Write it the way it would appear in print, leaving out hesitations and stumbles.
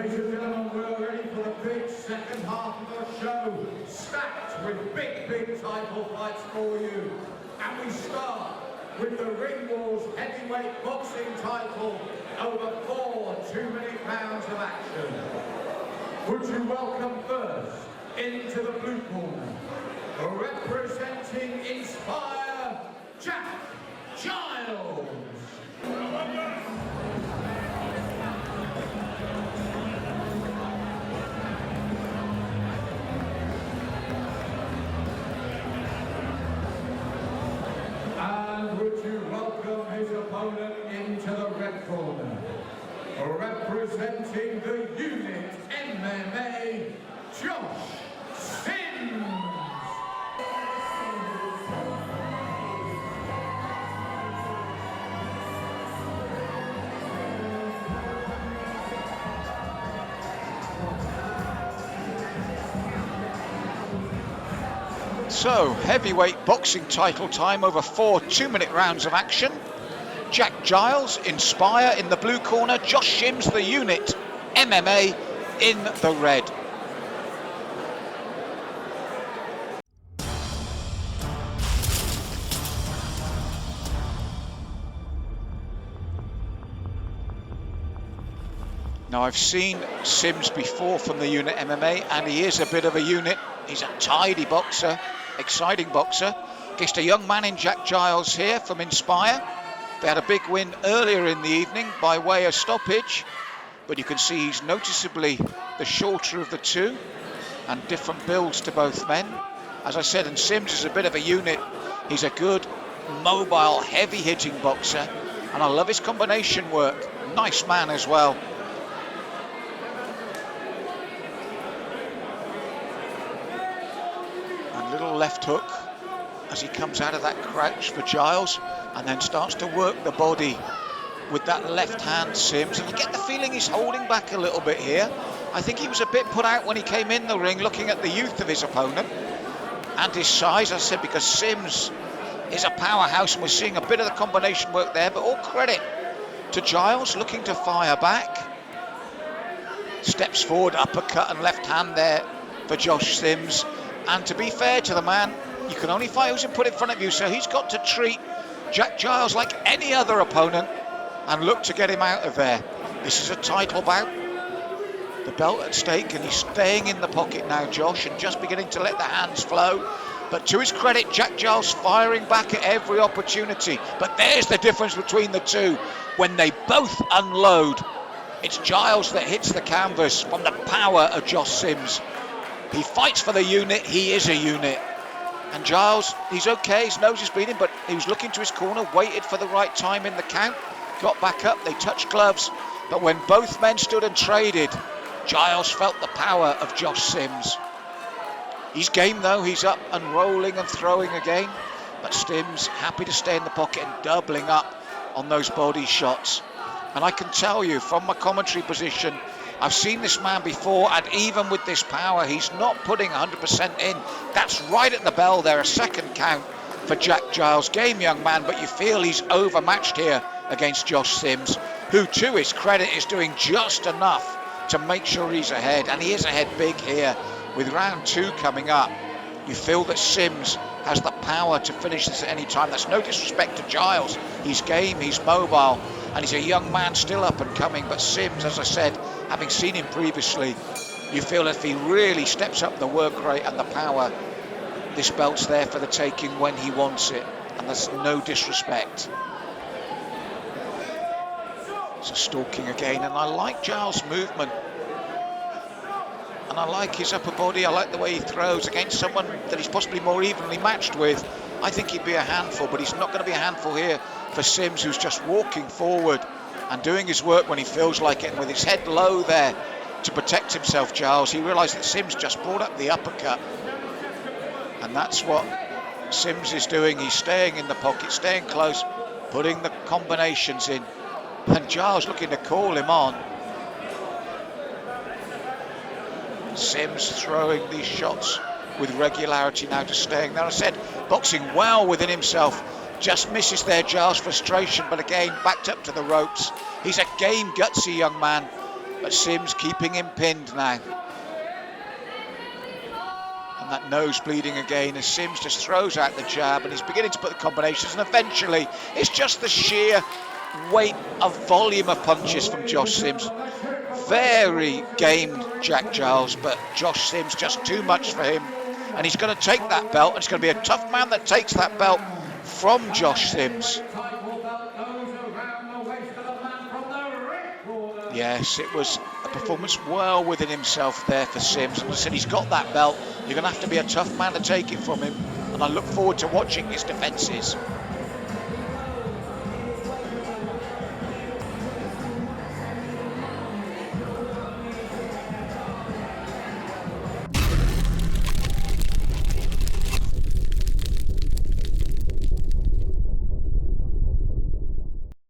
Ladies and gentlemen, we're ready for the big second half of the show, stacked with big title fights for you. And we start with the Ringwars heavyweight boxing title over 4 2-minute rounds of action. Would you welcome first into the blue corner, representing Inspire, Jack Giles. And would you welcome his opponent into the red corner, representing the unit MMA, Josh Sims. So, heavyweight boxing title time over 4 2-minute rounds of action. Jack Giles, Inspire in the blue corner, Josh Sims, the unit, MMA in the red. Now, I've seen Sims before from the unit MMA, and he is a bit of a unit. He's a tidy boxer, exciting boxer. Against a young man in Jack Giles here from Inspire. They had a big win earlier in the evening by way of stoppage, but you can see he's noticeably the shorter of the two, and different builds to both men. As I said, and Sims is a bit of a unit. He's a good, mobile, heavy-hitting boxer, and I love his combination work. Nice man as well. Little left hook as he comes out of that crouch for Giles, and then starts to work the body with that left hand, Sims. And I get the feeling he's holding back a little bit here. I think he was a bit put out when he came in the ring, looking at the youth of his opponent and his size, as I said, because Sims is a powerhouse, and we're seeing a bit of the combination work there. But all credit to Giles, looking to fire back. Steps forward, uppercut and left hand there for Josh Sims. And to be fair to the man, you can only fight who's put in front of you, so he's got to treat Jack Giles like any other opponent and look to get him out of there. This is a title bout, the belt at stake, and he's staying in the pocket now, Josh, and just beginning to let the hands flow. But to his credit, Jack Giles firing back at every opportunity. But there's the difference between the two. When they both unload, it's Giles that hits the canvas from the power of Josh Sims. He fights for the unit, he is a unit. And Giles, he's okay, his nose is bleeding, but he was looking to his corner, waited for the right time in the count, got back up, they touched gloves. But when both men stood and traded, Giles felt the power of Josh Sims. He's game though, he's up and rolling and throwing again. But Sims happy to stay in the pocket and doubling up on those body shots. And I can tell you from my commentary position, I've seen this man before, and even with this power, he's not putting 100% in. That's right at the bell there, a second count for Jack Giles. Game young man, but you feel he's overmatched here against Josh Sims, who to his credit is doing just enough to make sure he's ahead, and he is ahead big here with round 2 coming up. You feel that Sims has the power to finish this at any time. That's no disrespect to Giles. He's game, he's mobile, and he's a young man still up and coming. But Sims, as I said, having seen him previously, you feel if he really steps up the work rate and the power, this belt's there for the taking when he wants it, and there's no disrespect. So stalking again, and I like Giles' movement, and I like his upper body. I like the way he throws against someone that he's possibly more evenly matched with. I think he'd be a handful, but he's not going to be a handful here for Sims, who's just walking forward and doing his work when he feels like it, and with his head low there to protect himself, Giles, he realised that Sims just brought up the uppercut, and that's what Sims is doing. He's staying in the pocket, staying close, putting the combinations in, and Giles looking to call him on. Sims throwing these shots with regularity now, to staying there. I said, boxing well within himself. Just misses there, Giles, frustration, but again, backed up to the ropes. He's a game, gutsy young man. but Sims keeping him pinned now. And that nose bleeding again as Sims just throws out the jab, and he's beginning to put the combinations, and eventually it's just the sheer weight of volume of punches from Josh Sims. Very gamed Jack Giles, but Josh Sims just too much for him, and he's going to take that belt, and it's going to be a tough man that takes that belt from Josh Sims. Yes, it was a performance well within himself there for Sims. And I said, he's got that belt. You're going to have to be a tough man to take it from him. And I look forward to watching his defences.